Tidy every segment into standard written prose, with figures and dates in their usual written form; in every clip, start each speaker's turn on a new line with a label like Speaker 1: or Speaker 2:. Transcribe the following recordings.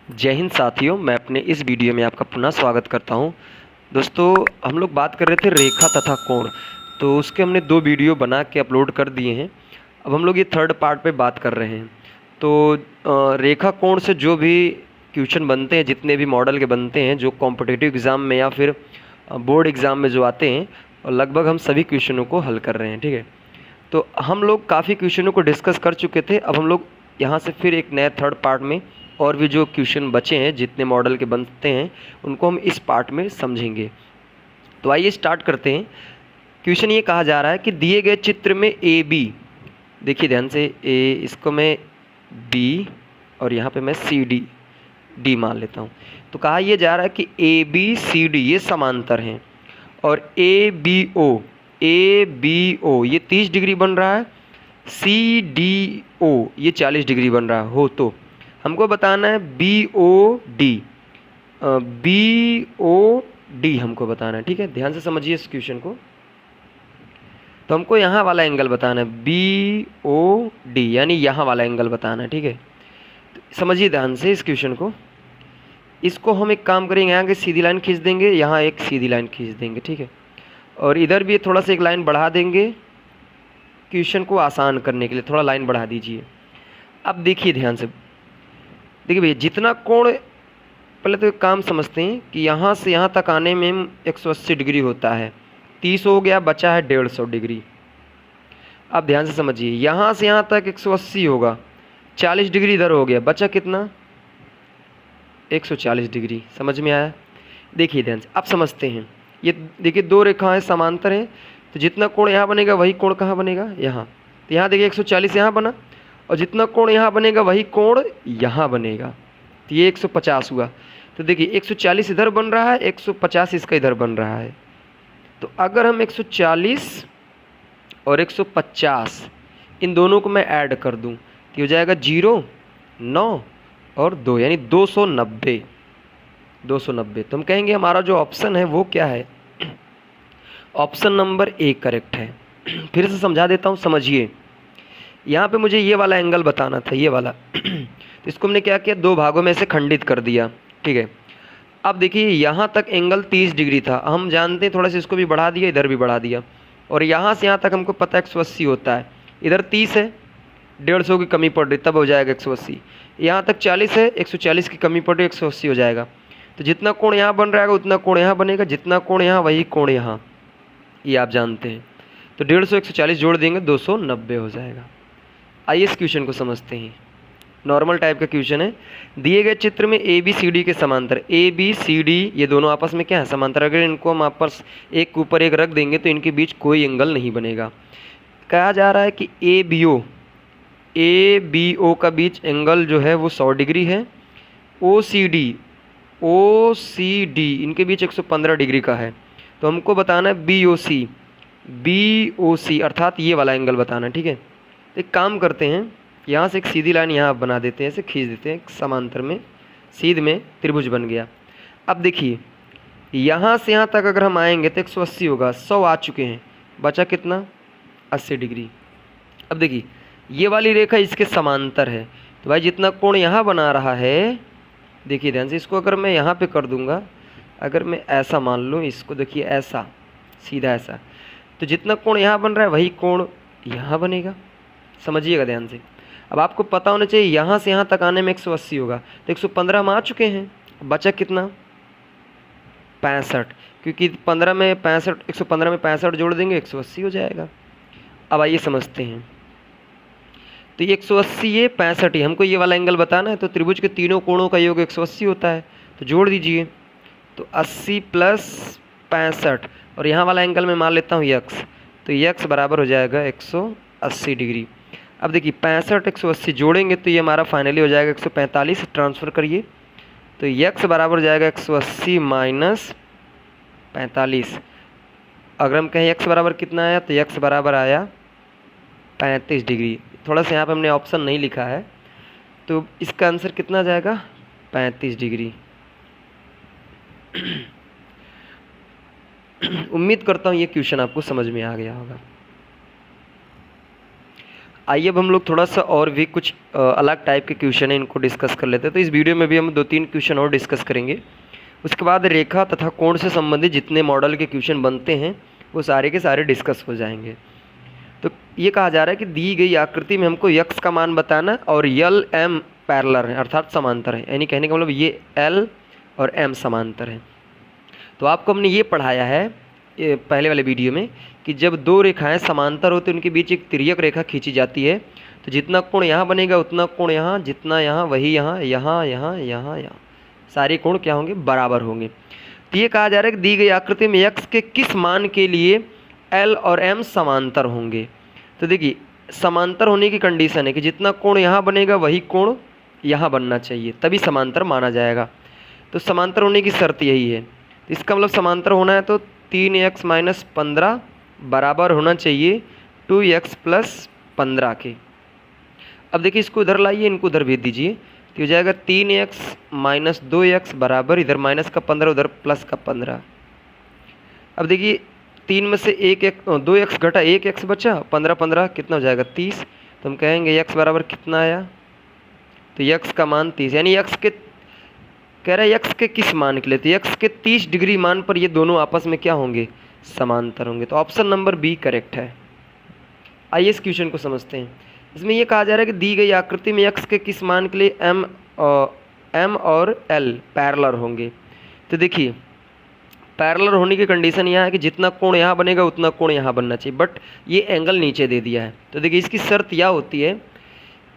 Speaker 1: जय हिंद साथियों, मैं अपने इस वीडियो में आपका पुनः स्वागत करता हूं। दोस्तों, हम लोग बात कर रहे थे रेखा तथा कोण। तो उसके हमने 2 वीडियो बना के अपलोड कर दिए हैं। अब हम लोग ये थर्ड पार्ट पे बात कर रहे हैं। तो रेखा कोण से जो भी क्वेश्चन बनते हैं, जितने भी मॉडल के बनते हैं, जो कॉम्पिटिटिव एग्ज़ाम में या फिर बोर्ड एग्ज़ाम में जो आते हैं, और लगभग हम सभी क्वेश्चनों को हल कर रहे हैं। ठीक है, तो हम लोग काफ़ी क्वेश्चनों को डिस्कस कर चुके थे। अब हम लोग यहाँ से फिर एक नए थर्ड पार्ट में और भी जो क्वेश्चन बचे हैं, जितने मॉडल के बनते हैं, उनको हम इस पार्ट में समझेंगे। तो आइए स्टार्ट करते हैं। क्वेश्चन ये कहा जा रहा है कि दिए गए चित्र में ए बी, देखिए ध्यान से, ए इसको मैं बी और यहाँ पे मैं सी डी डी मान लेता हूँ। तो कहा यह जा रहा है कि ए बी सी डी ये समांतर हैं, और ए बी ओ ये 30 डिग्री बन रहा है, सी डी ओ ये 40 डिग्री बन रहा हो। तो हमको बताना है बी ओ डी हमको बताना है। ठीक है, ध्यान से समझिए इस क्वेश्चन को। तो हमको यहाँ वाला एंगल बताना है, बी ओ डी यानी यहाँ वाला एंगल बताना है। ठीक है, तो समझिए ध्यान से इस क्वेश्चन को। इसको हम एक काम करेंगे, यहाँ की सीधी लाइन खींच देंगे, यहाँ एक सीधी लाइन खींच देंगे। ठीक है, और इधर भी थोड़ा सा एक लाइन बढ़ा देंगे। क्वेश्चन को आसान करने के लिए थोड़ा लाइन बढ़ा दीजिए। अब देखिए ध्यान से, देखिए भैया, जितना कोण, पहले तो एक काम समझते हैं कि यहाँ से यहाँ तक आने में 180 डिग्री होता है। 30 हो गया, बचा है 150 डिग्री। अब ध्यान से समझिए, यहाँ से यहाँ तक 180 होगा, 40 डिग्री इधर हो गया, बचा कितना? 140 डिग्री। समझ में आया? देखिए ध्यान से, अब समझते हैं। ये देखिए 2 रेखाएं समांतर हैं, तो जितना कोण यहाँ बनेगा वही कोण कहाँ बनेगा? यहाँ। तो यहाँ देखिए 140 यहाँ बना, और जितना कोण यहाँ बनेगा वही कोण यहाँ बनेगा। तो ये 150 हुआ। तो देखिए 140 इधर बन रहा है, 150 इसका इधर बन रहा है। तो अगर हम 140 और 150 इन दोनों को मैं ऐड कर दूं तो हो जाएगा 0, 9 और 2 यानी 290। 290। तो हम कहेंगे हमारा जो ऑप्शन है वो क्या है? ऑप्शन नंबर ए करेक्ट है। फिर से समझा देता हूँ, समझिए। यहाँ पे मुझे ये वाला एंगल बताना था, ये वाला। तो इसको हमने क्या किया, 2 भागों में से खंडित कर दिया। ठीक है, अब देखिए यहाँ तक एंगल 30 डिग्री था, हम जानते हैं, थोड़ा सा इसको भी बढ़ा दिया, इधर भी बढ़ा दिया, और यहाँ से यहाँ तक हमको पता है 180 होता है। इधर 30 है, 150 की कमी पड़ रही, तब हो जाएगा 180। यहाँ तक 40 है, 140 की कमी पड़ रही, 180 हो जाएगा। तो जितना कोण यहाँ बन रहा है उतना कोण यहाँ बनेगा, जितना कोण यहाँ वही कोण यहाँ, ये आप जानते हैं। तो 150 140 जोड़ देंगे, 290 हो जाएगा। आइए इस क्वेश्चन को समझते हैं। नॉर्मल टाइप का क्वेश्चन है। दिए गए चित्र में ए बी सी डी के समांतर, ए बी सी डी ये दोनों आपस में क्या है? समांतर। अगर इनको हम आपस एक के ऊपर एक रख देंगे तो इनके बीच कोई एंगल नहीं बनेगा। कहा जा रहा है कि ए बी ओ का बीच एंगल जो है वो 100 डिग्री है। ओ सी डी इनके बीच 115 डिग्री का है। तो हमको बताना है बी ओ सी अर्थात ये वाला एंगल बताना है। ठीक है, एक काम करते हैं, यहाँ से एक सीधी लाइन यहाँ बना देते हैं, ऐसे खींच देते हैं, एक समांतर में सीध में त्रिभुज बन गया। अब देखिए यहाँ से यहाँ तक अगर हम आएंगे तो 180 होगा, 100 आ चुके हैं, बचा कितना? 80 डिग्री। अब देखिए ये वाली रेखा इसके समांतर है, तो भाई जितना कोण यहाँ बना रहा है, देखिए ध्यान से, इसको अगर मैं यहाँ पे कर दूंगा, अगर मैं ऐसा मान लूँ इसको, देखिए ऐसा सीधा ऐसा, तो जितना कोण यहाँ बन रहा है वही कोण यहाँ बनेगा। समझिएगा ध्यान से। अब आपको पता होना चाहिए यहाँ से यहाँ तक आने में 180 होगा, तो 115 हम आ चुके हैं, बचा कितना? 65, क्योंकि 15 में 65, 115 में 65 जोड़ देंगे, 180 हो जाएगा। अब आइए समझते हैं। तो ये 180, ये 65, हमको ये वाला एंगल बताना है, तो त्रिभुज के तीनों कोणों का योग 180 होता है, तो जोड़ दीजिए। तो 80 प्लस 65, और यहाँ वाला एंगल मैं मान लेता हूँ यक्स, तो यक्स बराबर हो जाएगा 180 डिग्री। अब देखिए 65 180 जोड़ेंगे तो ये हमारा फाइनली हो जाएगा 145। ट्रांसफ़र करिए, तो यक्स बराबर हो जाएगा 180 माइनस 45। अगर हम कहें यक्स बराबर कितना आया, तो यक्स बराबर आया 35 डिग्री। थोड़ा सा यहाँ पे हमने ऑप्शन नहीं लिखा है, तो इसका आंसर कितना आ जाएगा? 35 डिग्री। उम्मीद करता हूँ ये क्वेश्चन आपको समझ में आ गया होगा। आइए अब हम लोग थोड़ा सा और भी कुछ अलग टाइप के क्वेश्चन है इनको डिस्कस कर लेते हैं। तो इस वीडियो में भी हम 2-3 क्वेश्चन और डिस्कस करेंगे। उसके बाद रेखा तथा कोण से संबंधित जितने मॉडल के क्वेश्चन बनते हैं वो सारे के सारे डिस्कस हो जाएंगे। तो ये कहा जा रहा है कि दी गई आकृति में हमको यक्स का मान बताना और यल एम पैरेलल है अर्थात समांतर है, यानी कहने का मतलब ये एल और एम समांतर है। तो आपको हमने ये पढ़ाया है पहले वाले वीडियो में कि जब दो रेखाएं समांतर होती हैं उनके बीच एक तिर्यक रेखा खींची जाती है तो जितना कोण यहाँ बनेगा उतना कोण यहाँ, जितना यहाँ वही यहाँ, यहाँ यहाँ यहाँ यहाँ, सारे कोण क्या होंगे? बराबर होंगे। तो ये कहा जा रहा है कि दी गई आकृति में x के किस मान के लिए l और m समांतर होंगे। तो देखिए समांतर होने की कंडीशन है कि जितना कोण यहाँ बनेगा वही कोण यहाँ बनना चाहिए, तभी समांतर माना जाएगा। तो समांतर होने की शर्त यही है। तो इसका मतलब समांतर होना है तो 3x - 15 बराबर होना चाहिए 2x + 15 के। अब देखिए इसको इधर लाइए, इनको उधर भेज दीजिए तो हो जाएगा 3x - 2x बराबर, इधर माइनस का 15 उधर प्लस का 15। अब देखिए 3 में से 2x घटा 1x बचा, 15 कितना हो जाएगा? 30। तो हम कहेंगे x बराबर कितना आया? तो x का मान 30, यानी x के कह रहा है x के किस मान के लिए? तो x के 30 डिग्री मान पर ये दोनों आपस में क्या होंगे? समांतर होंगे। तो ऑप्शन नंबर बी करेक्ट है। आइए इस क्वेश्चन को समझते हैं। इसमें ये कहा जा रहा है कि दी गई आकृति में x के किस मान के लिए m और l पैरेलल होंगे। तो देखिए पैरेलल होने की कंडीशन यह है कि जितना कोण यहाँ बनेगा उतना कोण यहाँ बनना चाहिए, बट ये एंगल नीचे दे दिया है। तो देखिए इसकी शर्त यह होती है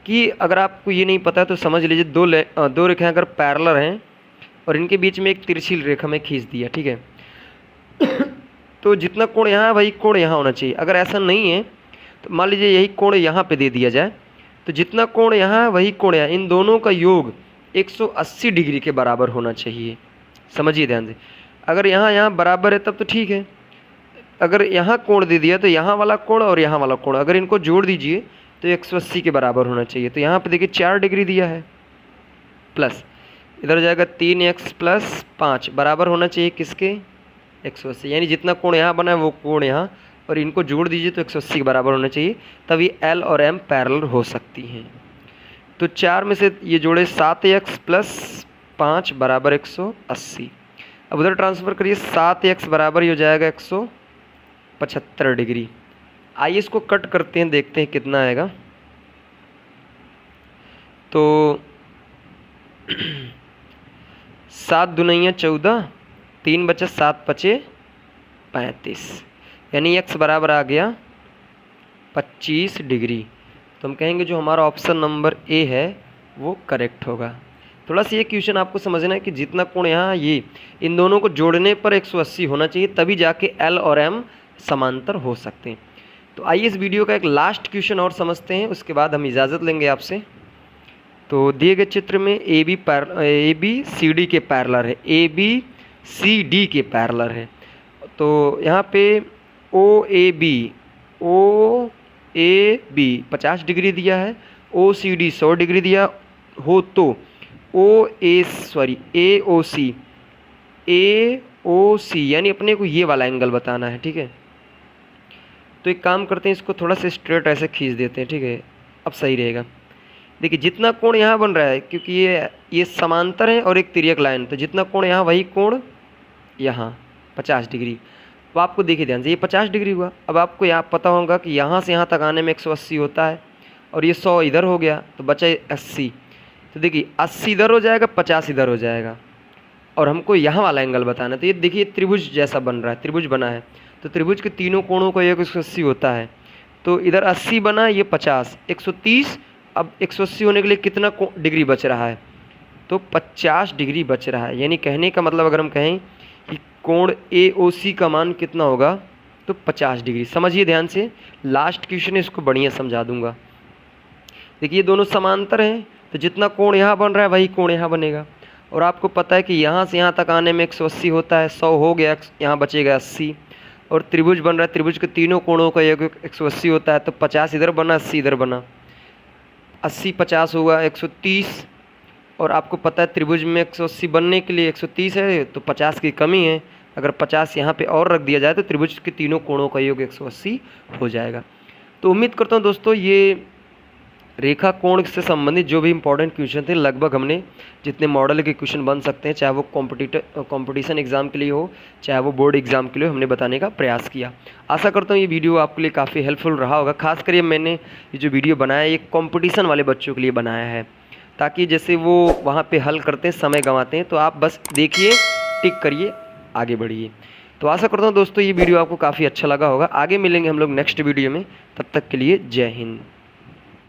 Speaker 1: कि अगर आपको ये नहीं पता है तो समझ लीजिए दो रेखाएं अगर पैरेलल हैं और इनके बीच में एक तिरछी रेखा में खींच दिया, ठीक है तो जितना कोण यहाँ है वही कोण यहाँ होना चाहिए। अगर ऐसा नहीं है तो मान लीजिए यही कोण यहाँ पे दे दिया जाए तो जितना कोण यहाँ है वही कोण यहाँ, इन दोनों का योग 180 डिग्री के बराबर होना चाहिए। समझिए ध्यान से, अगर यहाँ बराबर है तब तो ठीक है। अगर यहाँ कोण दे दिया तो यहाँ वाला कोण और यहाँ वाला कोण अगर इनको जोड़ दीजिए तो 180 के बराबर होना चाहिए। तो यहाँ पे देखिए 4 डिग्री दिया है, प्लस इधर हो जाएगा 3x + 5 बराबर होना चाहिए किसके? 180, यानी जितना कोण यहाँ बना है वो कोण यहाँ, और इनको जोड़ दीजिए तो 180 के बराबर होना चाहिए, तभी l और m पैरेलल हो सकती हैं। तो 4 में से ये जोड़े 7x + 5 बराबर 180। अब उधर ट्रांसफ़र करिए, 7x बराबर ही हो जाएगा 175 डिग्री। आइए इसको कट करते हैं, देखते हैं कितना आएगा। तो 7 दूनिया 14, 3 बचा 7 × 5 = 35, यानी x बराबर आ गया 25 डिग्री। तो हम कहेंगे जो हमारा ऑप्शन नंबर ए है वो करेक्ट होगा। थोड़ा सा ये क्वेश्चन आपको समझना है कि जितना कोण यहाँ ये इन दोनों को जोड़ने पर 180 होना चाहिए, तभी जाके l और m समांतर हो सकते हैं। तो आइए इस वीडियो का एक लास्ट क्वेश्चन और समझते हैं, उसके बाद हम इजाज़त लेंगे आपसे। तो दिए गए चित्र में ए बी सी डी के पैरेलल है, ए बी सी डी के पैरेलल है। तो यहाँ पे ओ ए बी 50 डिग्री दिया है, ओ सी डी 100 डिग्री दिया हो तो ए ओ सी यानी अपने को ये वाला एंगल बताना है, ठीक है। तो एक काम करते हैं, इसको थोड़ा सा स्ट्रेट ऐसे खींच देते हैं, ठीक है, अब सही रहेगा। देखिए जितना कोण यहाँ बन रहा है, क्योंकि ये समांतर है और एक तिर्यक लाइन, तो जितना कोण यहाँ वही कोण यहाँ 50 डिग्री। तो आपको देखिए ध्यान से, ये 50 डिग्री हुआ। अब आपको यहाँ पता होगा कि यहाँ से यहाँ तक आने में 180 होता है और ये 100 इधर हो गया तो बचा 80। तो देखिए 80 इधर हो जाएगा, 50 इधर हो जाएगा, और हमको यहाँ वाला एंगल बताना है। तो ये देखिए त्रिभुज जैसा बन रहा है, त्रिभुज बना है, तो त्रिभुज के तीनों कोणों का 180 होता है। तो इधर 80 बना, ये 50, 130। अब 180 होने के लिए कितना डिग्री बच रहा है? तो 50 डिग्री बच रहा है। यानी कहने का मतलब अगर हम कहें कि कोण AOC का मान कितना होगा तो 50 डिग्री। समझिए ध्यान से, लास्ट क्वेश्चन है, इसको बढ़िया समझा दूंगा। देखिए दोनों समांतर हैं, तो जितना कोण यहाँ बन रहा है वही कोण यहाँ बनेगा, और आपको पता है कि यहाँ से यहाँ तक आने में 180 होता है, 100 हो गया, यहाँ बचेगा 80। और त्रिभुज बन रहा है, त्रिभुज के तीनों कोणों का 180 होता है, तो 50 इधर बना, 80 इधर बना, 80 50 हुआ 130। और आपको पता है त्रिभुज में 180 बनने के लिए 130 है, तो 50 की कमी है। अगर 50 यहाँ पे और रख दिया जाए तो त्रिभुज के तीनों कोणों का योग 180 हो जाएगा। तो उम्मीद करता हूँ दोस्तों ये रेखा कोण से संबंधित जो भी इंपॉर्टेंट क्वेश्चन थे लगभग हमने जितने मॉडल के क्वेश्चन बन सकते हैं, चाहे वो कंपटीशन एग्जाम के लिए हो, चाहे वो बोर्ड एग्जाम के लिए, हमने बताने का प्रयास किया। आशा करता हूँ ये वीडियो आपके लिए काफ़ी हेल्पफुल रहा होगा। खासकर ये मैंने ये जो वीडियो बनाया ये कंपटीशन वाले बच्चों के लिए बनाया है, ताकि जैसे वो वहाँ पे हल करते हैं, समय गंवाते हैं, तो आप बस देखिए, टिक करिए, आगे बढ़िए। तो आशा करता हूँ दोस्तों ये वीडियो आपको काफ़ी अच्छा लगा होगा। आगे मिलेंगे हम लोग नेक्स्ट वीडियो में, तब तक के लिए जय हिंद।